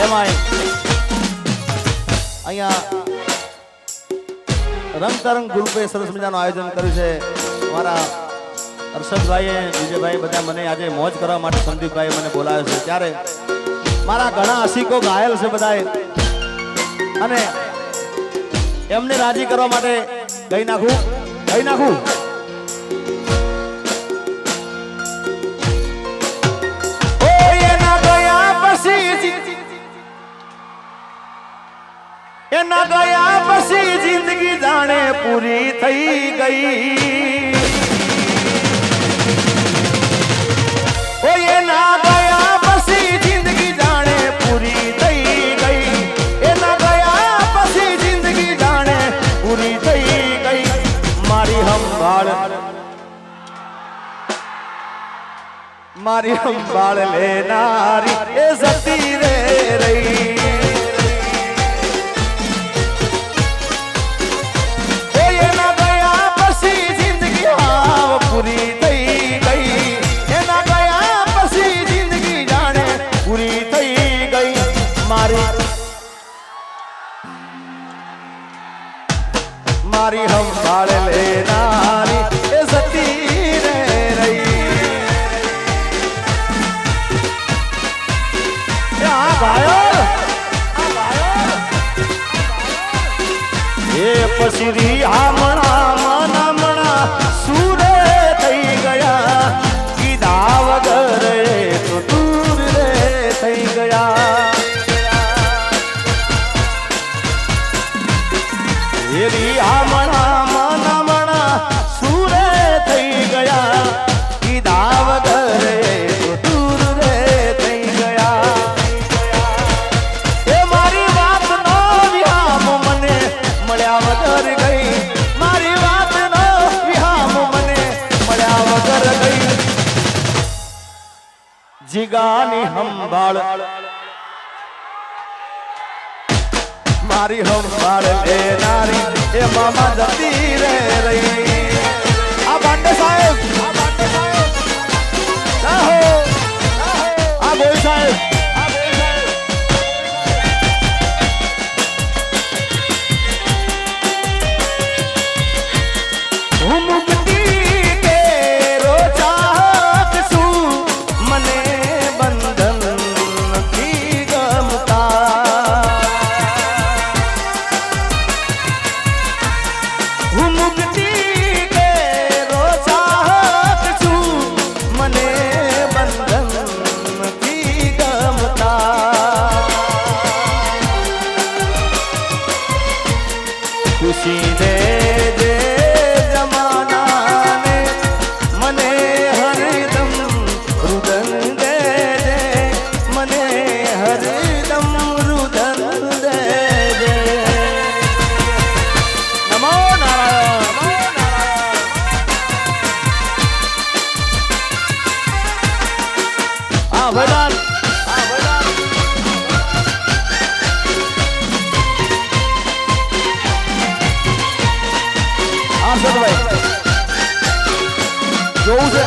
એમાં અહીંયા રંગ તરંગ ગ્રુપે સરસ મજાનું આયોજન કર્યું છે. અમારા હર્ષદભાઈએ વિજયભાઈ બધા મને આજે મોજ કરવા માટે સંદીપભાઈ મને બોલાવ્યો છે. ત્યારે મારા ઘણા અસીકો ઘાયલ છે બધાએ, અને એમને રાજી કરવા માટે ગઈ નાખું. એના ગયા પછી જિંદગી જાણે પૂરી થઈ ગઈ. ઓ એના ગયા પછી જિંદગી જાણે પૂરી થઈ ગઈ. એના ગયા પછી જિંદગી જાણે પૂરી થઈ ગઈ. મારી સંભાળ લેનારી એ જતી રે રહી. પૂરી થઈ ગઈ. એના ગયા પછી જિંદગી જાણે પૂરી થઈ ગઈ. મારી સંભાળ લેનારી એ જતી રે રહી. એ પછી મના સુરે થઈ ગયા. કીધા વગર તો દૂર રે થઈ ગયા. મના સુરે થઈ ગયા. કીધા વગર તો દૂર રે થઈ ગયા. એ મારી વાત નો વિહામ મને મળ્યા વગર ગઈ. મારી વાત નો વિહામ મને મળ્યા વગર ગઈ. જીગાની સંભાળ મારી સંભાળ લેનારી એ મામા જતી રે રહી. આ બાંડે સાહેબ, આ બોલ સાહેબ, હું મુક્તિ કેરો ચાહત છું. મને બંધન નથી ગમતા. હું મુક્તિ કેરો ચાહત છું. મને બંધન નથી ગમતા. ખુશીને જે જમાનાને મને હરદમ રુદન દે. મને હરદમ રુદન દે. નમો નારાયણ. આ ભગવાન હર્ષદભાઈ જોવું છે.